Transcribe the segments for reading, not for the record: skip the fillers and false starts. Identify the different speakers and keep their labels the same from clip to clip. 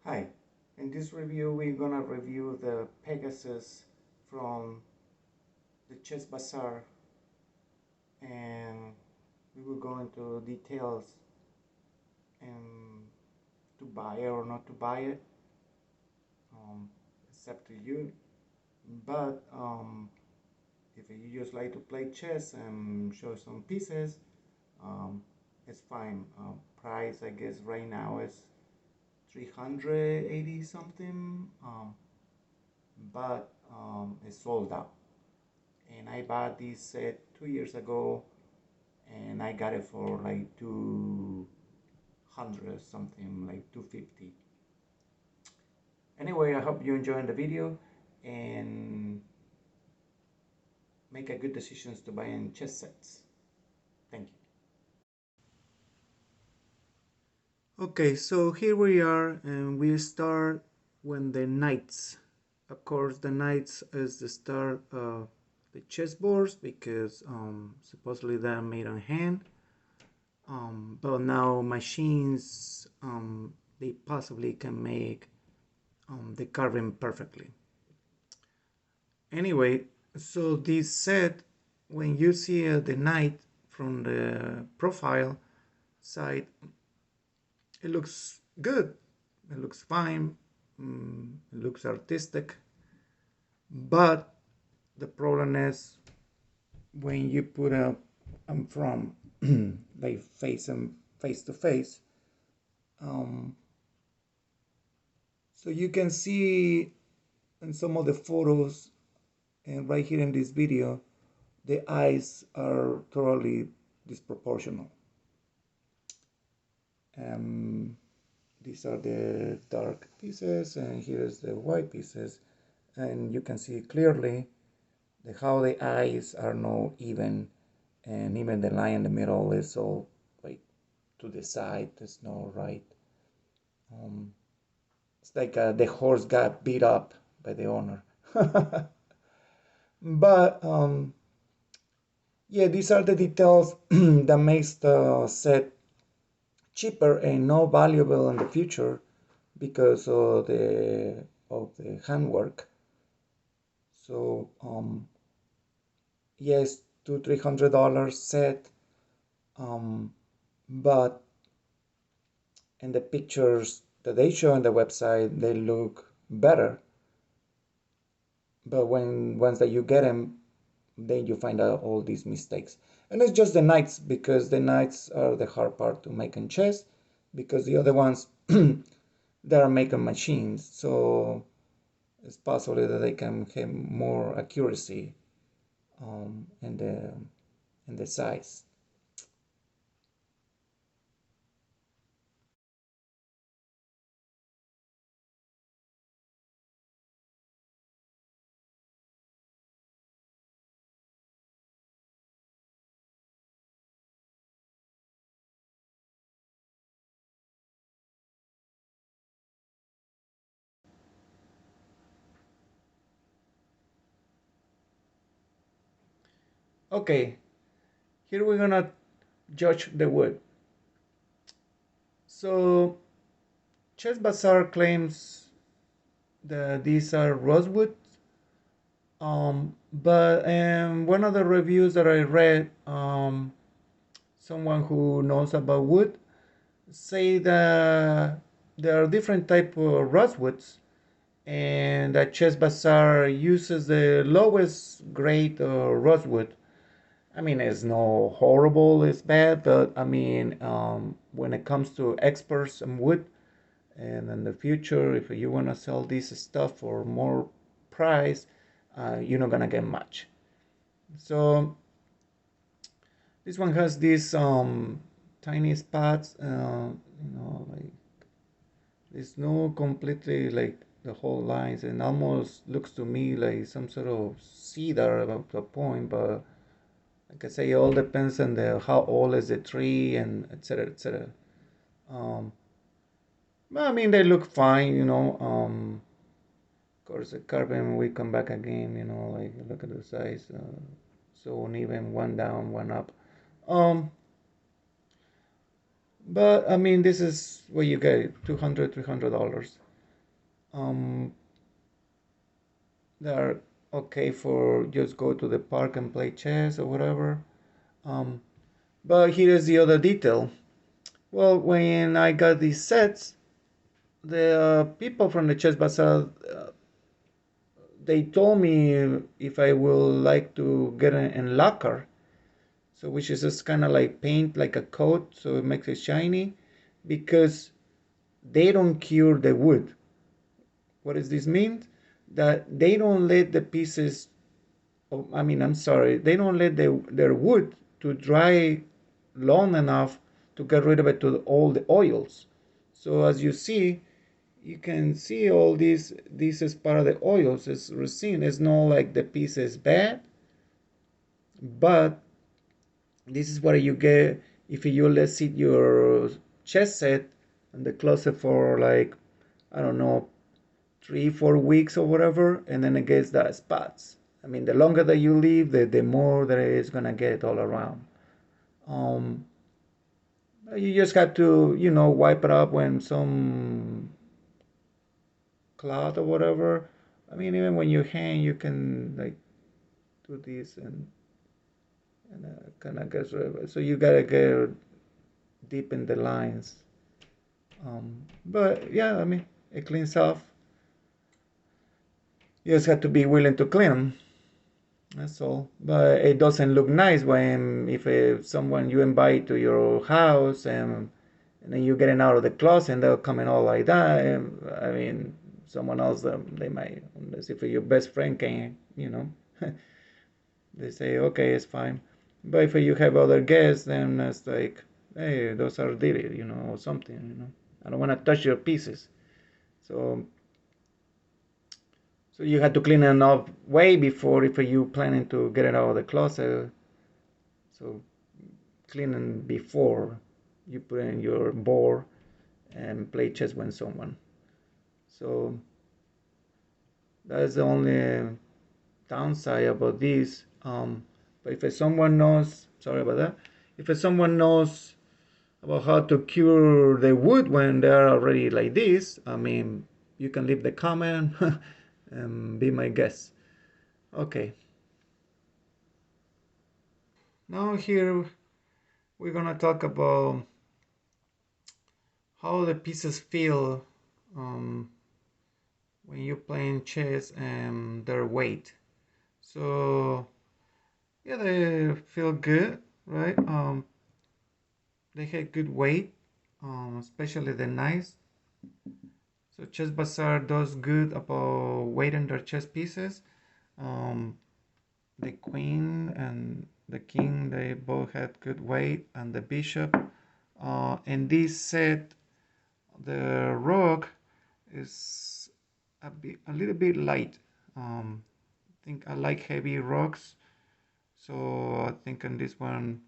Speaker 1: Hi, in this review we're gonna review the Pegasus from the ChessBazaar, and we will go into details and to buy it or not to buy it. It's up to you, but if you just like to play chess and show some pieces, um, it's fine. Price I guess right now is 380 something, but it's sold out. And I bought this set 2 years ago, and I got it for like 200 something, like 250. Anyway, I hope you enjoyed the video and make a good decisions to buy in chess sets. Thank you. Okay, so here we are, and we start when the knights. Of course, the knights is the start of the chessboards because supposedly they're made on hand. But now machines, they possibly can make the carving perfectly. Anyway, so this set, when you see the knight from the profile side, it looks good. It looks fine. It looks artistic. But the problem is when you put a from like face to face. Um, so you can see in some of the photos and right here in this video, the eyes are totally disproportional. Um, these are the dark pieces and here's the white pieces, and you can see clearly how the eyes are not even, and even the line in the middle is all like to the side. It's not right. Um, it's like the horse got beat up by the owner. But yeah, these are the details that makes the set cheaper and more valuable in the future because of the handwork. So yes, $200-300 set, but in the pictures that they show on the website, they look better. But when once that you get them, then you find out all these mistakes. And it's just the knights, because the knights are the hard part to make in chess, because the other ones they are making machines, so it's possible that they can have more accuracy in the size. Okay, here we're gonna judge the wood. So ChessBazaar claims that these are rosewood, but one of the reviews that I read, someone who knows about wood say that there are different type of rosewoods, and that ChessBazaar uses the lowest grade rosewood. I mean, it's no horrible, it's bad, but I mean, when it comes to experts in wood, and in the future, if you want to sell this stuff for more price, you're not gonna get much. So this one has these tiny spots, like it's no completely like the whole lines, and almost looks to me like some sort of cedar about the point, but like I say, it all depends on the how old is the tree and etc. etc. Um, but I mean, they look fine, Of course, the carbon we come back again, like look at the size, so uneven, one down, one up. Um, but I mean, this is what you get, $200, $300. Um, they're okay for just go to the park and play chess or whatever. Um, but here is the other detail. Well, when I got these sets, the people from the Chess Bazaar, they told me if I will like to get an lacquer, so which is just kind of like paint like a coat, so it makes it shiny, because they don't cure the wood. What does this mean? That they don't let the pieces, I mean, I'm sorry, they don't let their wood to dry long enough to get rid of it to all the oils. So as you see, you can see all these. This is part of the oils. It's resin. It's not like the piece is bad, but this is what you get if you let sit your chess set in the closet for like, I don't know, 3 4 weeks or whatever, and then it gets the spots. I mean, the longer that you leave, the more that it's gonna get all around. Um, you just have to, wipe it up when some cloth or whatever. I mean, even when you hang, you can like do this and kind of gets rid of it. So you gotta get deep in the lines. But yeah, I mean, it cleans off. You just have to be willing to clean them. That's all. But it doesn't look nice when if someone you invite to your house and then you getting out of the closet and they're coming all like that. I mean, someone else they might, unless if your best friend can, they say okay, it's fine. But if you have other guests, then it's like, hey, those are dirty, or something. I don't want to touch your pieces. So so you had to clean it up way before if you planning to get it out of the closet. So cleaning before you put in your board and play chess with someone. So that's the only downside about this. But if someone knows, sorry about that, if someone knows about how to cure the wood when they're already like this, I mean, you can leave the comment and be my guest. Okay, now here we're gonna talk about how the pieces feel um, when you're playing chess and their weight. So yeah, they feel good, right? They have good weight, especially the knights. So ChessBazaar does good about weighting their chess pieces. Um, the queen and the king, they both had good weight, and the bishop. In this set, the rook is a little bit light. I think I like heavy rocks, so I think on this one,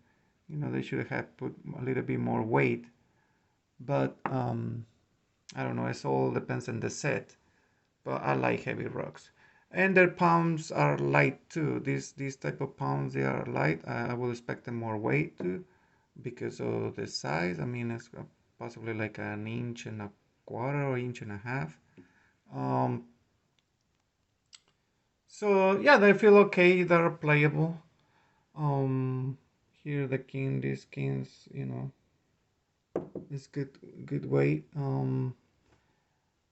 Speaker 1: they should have put a little bit more weight. But I don't know. It all depends on the set. But I like heavy rocks, and their palms are light too. These type of palms, they are light. I would expect them more weight too, because of the size. I mean, it's possibly like an inch and a quarter or inch and a half. Um, so yeah, they feel okay. They're playable. Here the king, these kings, it's good weight.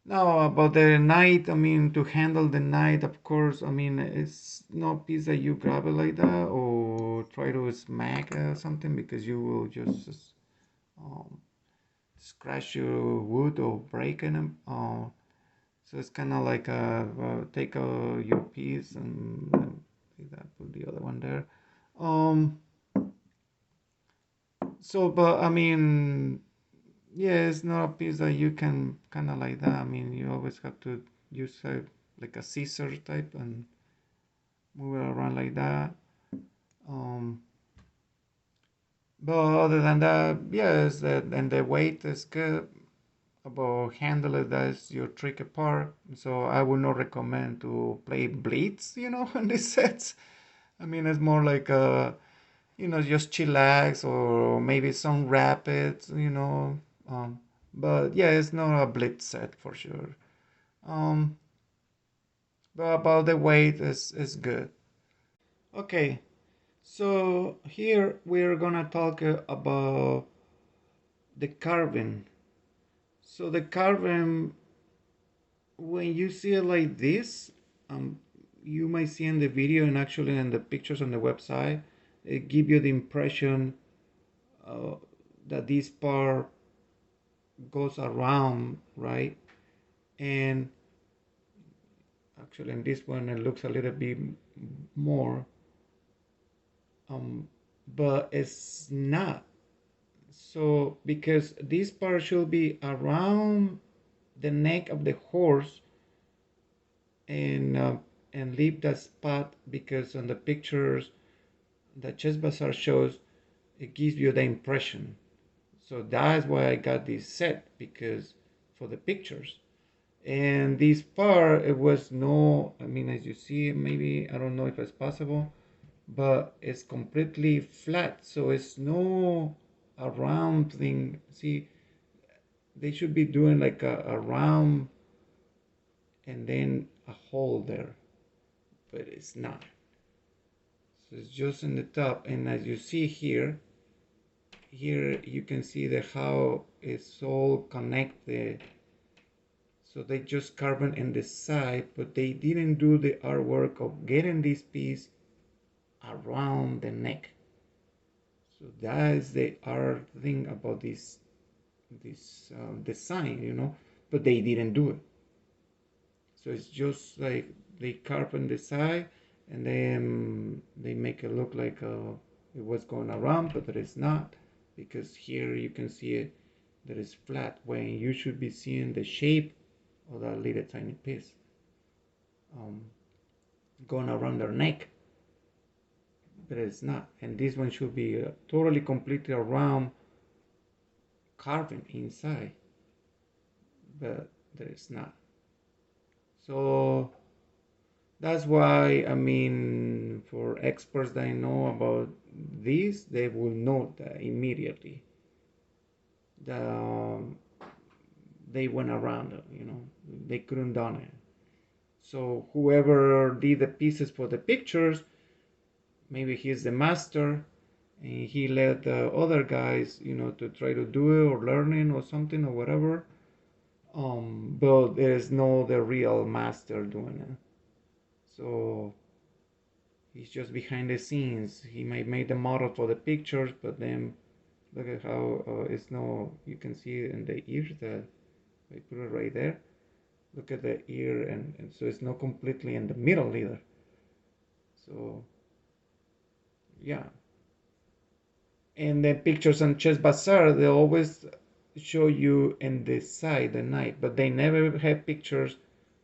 Speaker 1: Now about the knight, I mean to handle the knight, of course. I mean it's no piece that you grab it like that or try to smack something because you will just um, scratch your wood or break them. So it's kind of like take your piece and like that, put the other one there. Um, so, but I mean, yeah, it's not a piece that you can kind of like that. I mean, you always have to use like a scissor type and move it around like that. Um, but other than that, yes, and the weight is good. About handle it, that's your tricky part. So I would not recommend to play blitz, in these sets. I mean, it's more like just chillax or maybe some rapids. But yeah, it's not a blitz set for sure. Um, but about the weight is good. Okay, so here we're gonna talk about the carving. So the carving, when you see it like this, um, you might see in the video and actually in the pictures on the website, it give you the impression uh, that this part goes around, right? And actually in this one it looks a little bit more, um, but it's not. So because this part should be around the neck of the horse and uh, and leave that spot because on the pictures that ChessBazaar shows, it gives you the impression. So that's why I got this set because for the pictures. And this part, it was no, I mean, as you see, maybe, I don't know if it's possible, but it's completely flat. So it's no a round thing. See, they should be doing like a round and then a hole there, but it's not. So it's just in the top. And as you see here, here you can see the how it's all connected. So they just carved in the side, but they didn't do the artwork of getting this piece around the neck. So that is the art thing about this design, you know, but they didn't do it. So it's just like they carve on the side and then they make it look like it was going around, but it is not because here you can see it that is flat when you should be seeing the shape of that little tiny piece um, going around their neck, but it's not. And this one should be totally completely around carving inside, but there is not. So that's why, I mean, for experts that know about this, they will know that immediately that they went around it, you know, they couldn't done it. So whoever did the pieces for the pictures, maybe he's the master, and he let the other guys, you know, to try to do it or learning or something or whatever. But there is no the real master doing it. So he's just behind the scenes. He might make the model for the pictures, but then look at how it's no. You can see it in the ears that I put it right there. Look at the ear, and so it's not completely in the middle either. So yeah, and the pictures on ChessBazaar they always show you in the side the knight, but they never have pictures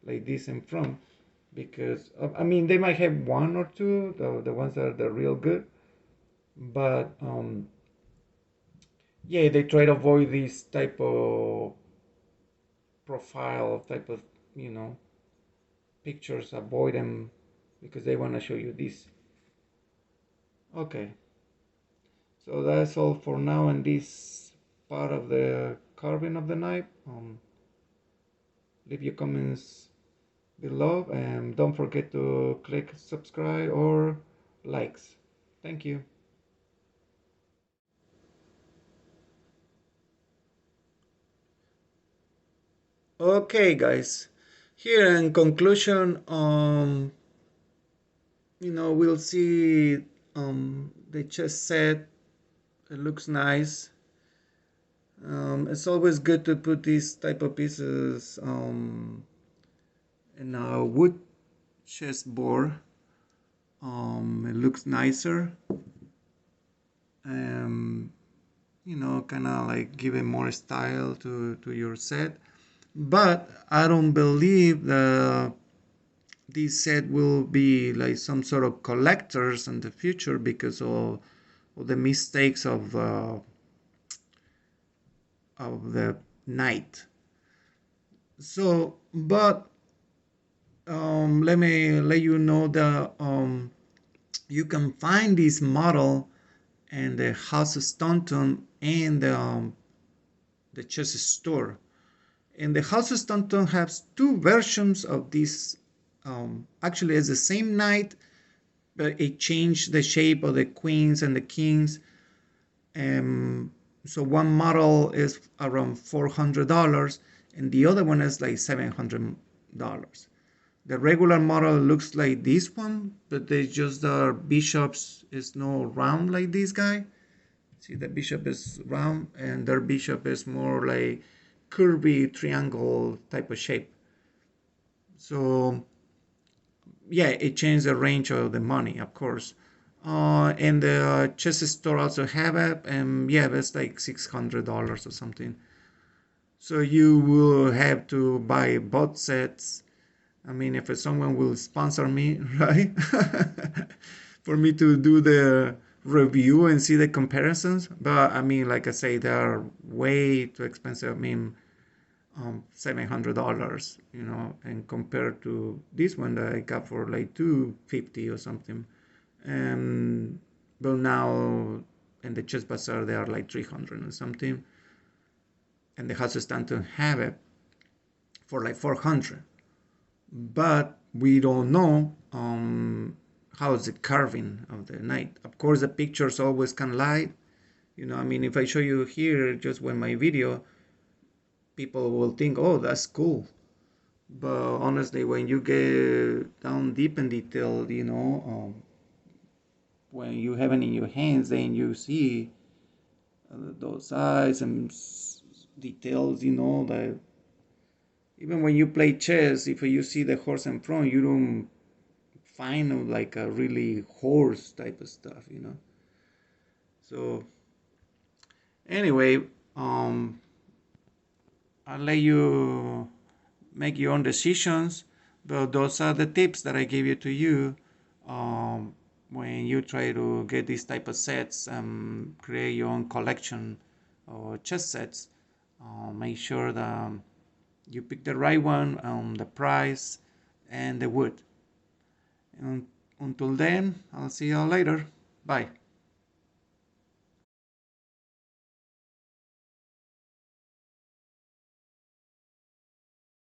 Speaker 1: like this in front because I mean they might have one or two the ones that are the real good, but yeah, they try to avoid this type of profile type of, you know, pictures, avoid them because they want to show you this. Okay, so that's all for now in this part of the carving of the knife. Leave your comments below and don't forget to click subscribe or likes. Thank you. Okay, guys, here in conclusion, you know, we'll see the chess set. It looks nice. It's always good to put these type of pieces in a wood chessboard. It looks nicer. Um, you know, kind of like give it more style to your set. But I don't believe this set will be like some sort of collectors in the future because of the mistakes of the knight. So, but let me let you know that you can find this model in the House of Staunton and the chess store. And the House of Stanton has two versions of this. Actually, it's the same knight, but it changed the shape of the queens and the kings. So one model is around $400, and the other one is like $700. The regular model looks like this one, but they just the bishops is no round like this guy. See, the bishop is round, and their bishop is more like curvy triangle type of shape. So yeah, it changed the range of the money, of course. And the chess store also have it, and yeah, that's like $600 or something. So you will have to buy both sets. I mean, if someone will sponsor me, right? For me to do the review and see the comparisons. But I mean, like I say, they are way too expensive. I mean, $700, and compared to this one that I got for like 250 or something. But now in the ChessBazaar they are like 300 or something, and the House of Stanton have it for like 400. But we don't know how is the carving of the knight. Of course, the pictures always can lie. I mean, if I show you here just with my video, people will think, oh, that's cool. But honestly, when you get down deep in detail, when you have it in your hands, then you see those eyes and details, that even when you play chess, if you see the horse in front, you don't find like a really horse type of stuff. So anyway, I'll let you make your own decisions, but those are the tips that I gave you to you when you try to get these type of sets and create your own collection of chess sets. Make sure that you pick the right one, the price, and the wood. And until then, I'll see you all later. Bye.